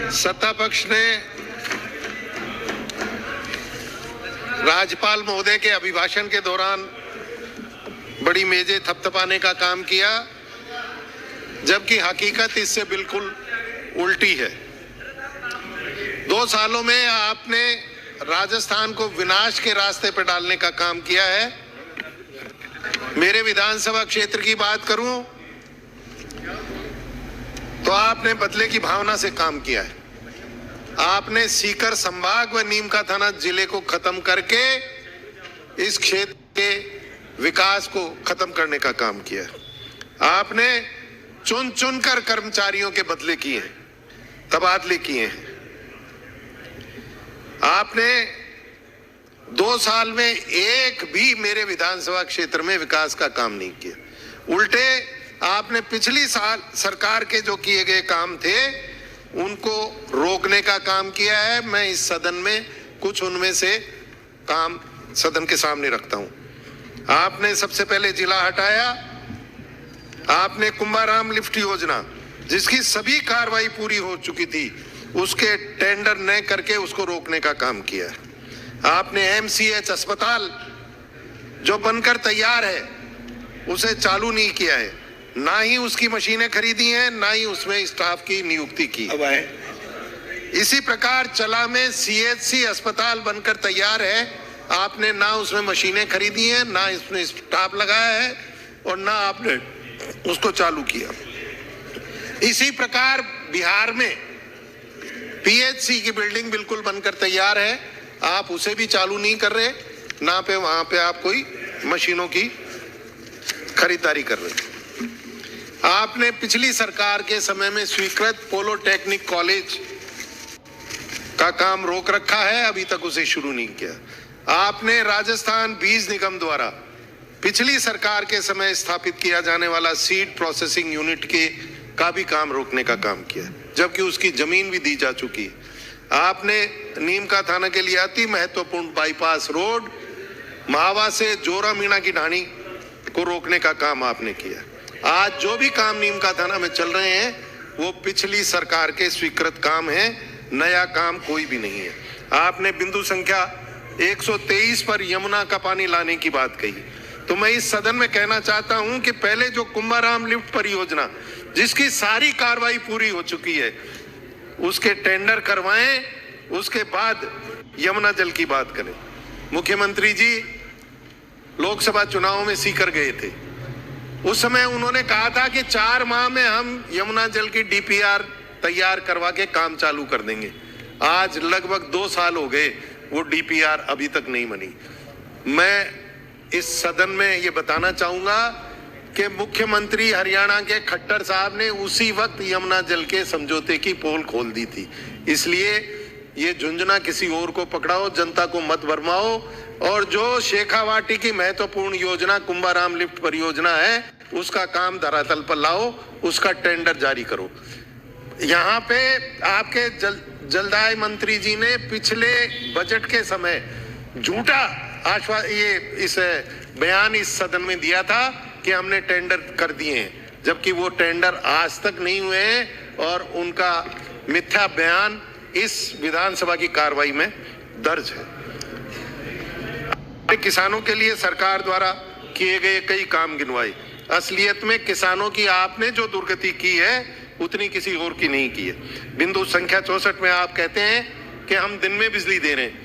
सत्ता पक्ष ने राज्यपाल महोदय के अभिभाषण के दौरान बड़ी मेजें थपथपाने का काम किया, जबकि हकीकत इससे बिल्कुल उल्टी है। 2 सालों में आपने राजस्थान को विनाश के रास्ते पर डालने का काम किया है। मेरे विधानसभा क्षेत्र की बात करूं तो आपने बदले की भावना से काम किया है। आपने सीकर संभाग व नीमका थाना जिले को खत्म करके इस क्षेत्र के विकास को खत्म करने का काम किया है। आपने चुन चुन कर कर्मचारियों के बदले किए हैं, तबादले किए हैं। आपने 2 साल में एक भी मेरे विधानसभा क्षेत्र में विकास का काम नहीं किया। उल्टे आपने पिछली साल सरकार के जो किए गए काम थे उनको रोकने का काम किया है। मैं इस सदन में कुछ उनमें से काम सदन के सामने रखता हूं। आपने सबसे पहले जिला हटाया। आपने कुंभाराम लिफ्ट योजना, जिसकी सभी कार्रवाई पूरी हो चुकी थी, उसके टेंडर न करके उसको रोकने का काम किया है। आपने एमसीएच अस्पताल जो बनकर तैयार है उसे चालू नहीं किया है, ना ही उसकी मशीनें खरीदी हैं, ना ही उसमें स्टाफ की नियुक्ति की। अब आए इसी प्रकार चला में सीएचसी अस्पताल बनकर तैयार है, आपने ना उसमें मशीनें खरीदी हैं, ना इसमें स्टाफ लगाया है और ना आपने उसको चालू किया। इसी प्रकार बिहार में पीएचसी की बिल्डिंग बिल्कुल बनकर तैयार है, आप उसे भी चालू नहीं कर रहे, ना पे वहां पे आप कोई मशीनों की खरीदारी कर रहे। आपने पिछली सरकार के समय में स्वीकृत पॉलिटेक्निक कॉलेज का काम रोक रखा है, अभी तक उसे शुरू नहीं किया। आपने राजस्थान बीज निगम द्वारा पिछली सरकार के समय स्थापित किया जाने वाला सीड प्रोसेसिंग यूनिट के का भी काम रोकने का काम किया, जबकि उसकी जमीन भी दी जा चुकी है। आपने नीमका थाना के लिए अति महत्वपूर्ण बाईपास रोड महावा से जोरा मीणा की ढाणी को रोकने का काम आपने किया। आज जो भी काम नीमका थाना में चल रहे हैं वो पिछली सरकार के स्वीकृत काम हैं, नया काम कोई भी नहीं है। आपने बिंदु संख्या 123 पर यमुना का पानी लाने की बात कही, तो मैं इस सदन में कहना चाहता हूं कि पहले जो कुंभाराम लिफ्ट परियोजना, जिसकी सारी कार्रवाई पूरी हो चुकी है, उसके टेंडर करवाएं, उसके बाद यमुना जल की बात करें। मुख्यमंत्री जी लोकसभा चुनाव में सीकर गए थे, उस समय उन्होंने कहा था कि 4 माह में हम यमुना जल की डीपीआर तैयार करवा के काम चालू कर देंगे। आज लगभग 2 साल हो गए, वो डीपीआर अभी तक नहीं बनी। मैं इस सदन में ये बताना चाहूंगा कि मुख्यमंत्री हरियाणा के खट्टर साहब ने उसी वक्त यमुना जल के समझौते की पोल खोल दी थी। इसलिए ये झुंझुना किसी और को पकड़ाओ, जनता को मत भरमाओ, और जो शेखावाटी की महत्वपूर्ण योजना कुंभाराम लिफ्ट परियोजना है उसका काम धरातल पर लाओ, उसका टेंडर जारी करो। यहाँ पे आपके जलदाय मंत्री जी ने पिछले बजट के समय झूठा इस बयान इस सदन में दिया था कि हमने टेंडर कर दिए हैं, जबकि वो टेंडर आज तक नहीं हुए हैं और उनका मिथ्या बयान इस विधानसभा की कार्रवाई में दर्ज है। किसानों के लिए सरकार द्वारा किए गए कई काम गिनवाए, असलियत में किसानों की आपने जो दुर्गति की है उतनी किसी और की नहीं की है। बिंदु संख्या 64 में आप कहते हैं कि हम दिन में बिजली दे रहे हैं।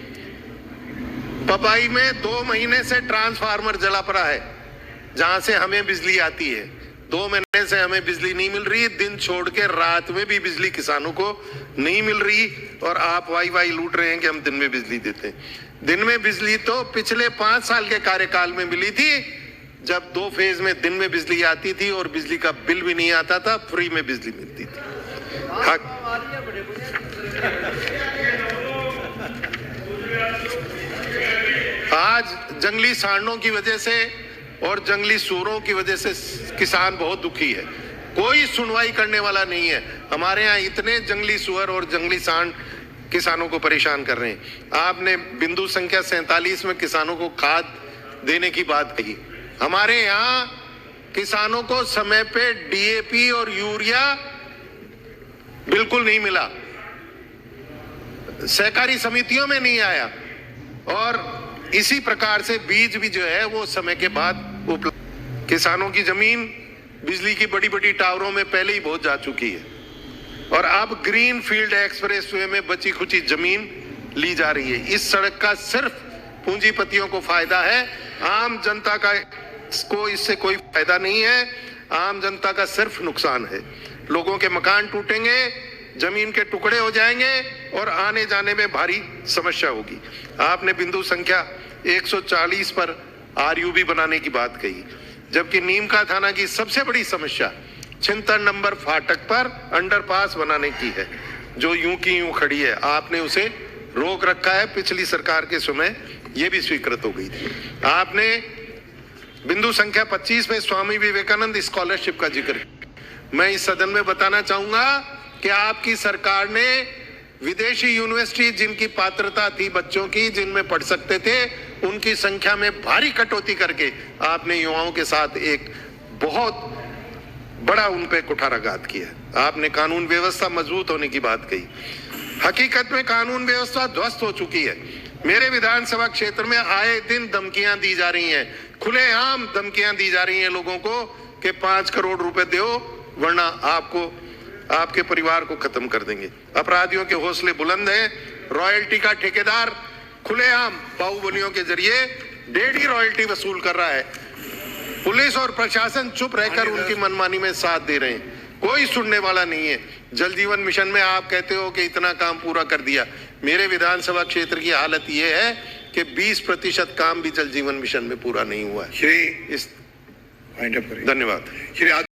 पपाई में 2 महीने से ट्रांसफार्मर जला पड़ा है जहां से हमें बिजली आती है। 2 महीने से हमें बिजली नहीं मिल रही, दिन छोड़ के रात में भी बिजली किसानों को नहीं मिल रही, और आप वाई लूट रहे हैं कि हम दिन में बिजली देते हैं। दिन में बिजली तो पिछले 5 साल के कार्यकाल में मिली थी, जब 2 फेज में दिन में बिजली आती थी और बिजली का बिल भी नहीं आता था, फ्री में बिजली मिलती थी। आज जंगली सांडों की वजह से और जंगली सूरों की वजह से किसान बहुत दुखी है, कोई सुनवाई करने वाला नहीं है। हमारे यहाँ इतने जंगली सुअर और जंगली सांड किसानों को परेशान कर रहे हैं। आपने बिंदु संख्या 47 में किसानों को खाद देने की बात कही। हमारे यहाँ किसानों को समय पे डीएपी और यूरिया बिल्कुल नहीं मिला। सहकारी समितियों में नहीं आया, और इसी प्रकार से बीज भी जो है वो समय के बाद उपलब्ध। किसानों की जमीन बिजली की बड़ी बड़ी टावरों में पहले ही बहुत जा चुकी है, और अब ग्रीन फील्ड एक्सप्रेसवे में बची खुची जमीन ली जा रही है। इस सड़क का सिर्फ पूंजीपतियों को फायदा है, आम जनता को इससे कोई फायदा नहीं है। आम जनता का सिर्फ नुकसान है। लोगों के मकान टूटेंगे, जमीन के टुकड़े हो जाएंगे और आने जाने में भारी समस्या होगी। आपने बिंदु संख्या 140 पर आरयूबी बनाने की बात कही, जबकि नीमका थाना की सबसे बड़ी समस्या 76 नंबर फाटक पर अंडरपास बनाने की है, जो यूं की यूं खड़ी है। आपने उसे रोक रखा है। पिछली सरकार के समय यह भी स्वीकृत हो गई थी। आपने बिंदु संख्या 25 में स्वामी विवेकानंद स्कॉलरशिप का जिक्र किया। मैं इस सदन में बताना चाहूंगा कि आपकी सरकार ने विदेशी यूनिवर्सिटी जिनकी पात्रता थी बच्चों की, जिनमें पढ़ सकते थे, उनकी संख्या में भारी कटौती करके आपने युवाओं के साथ एक बहुत बड़ा उन पे कुठाराघात किया। आपने कानून व्यवस्था मजबूत होने की बात कही। हकीकत में कानून व्यवस्था ध्वस्त हो चुकी है। मेरे विधानसभा क्षेत्र में आए दिन धमकियां दी जा रही हैं, खुलेआम धमकियां दी जा रही हैं लोगों को कि 5 करोड़ रुपए दो वरना आपको, आपके परिवार को खत्म कर देंगे। अपराधियों के हौसले बुलंद हैं। रॉयल्टी का ठेकेदार खुलेआम बाहुबलियों के जरिए 1.5 रॉयल्टी वसूल कर रहा है। पुलिस और प्रशासन चुप रहकर उनकी मनमानी में साथ दे रहे हैं। कोई सुनने वाला नहीं है। जल जीवन मिशन में आप कहते हो कि इतना काम पूरा कर दिया। मेरे विधानसभा क्षेत्र की हालत यह है कि 20% काम भी जल जीवन मिशन में पूरा नहीं हुआ है। धन्यवाद।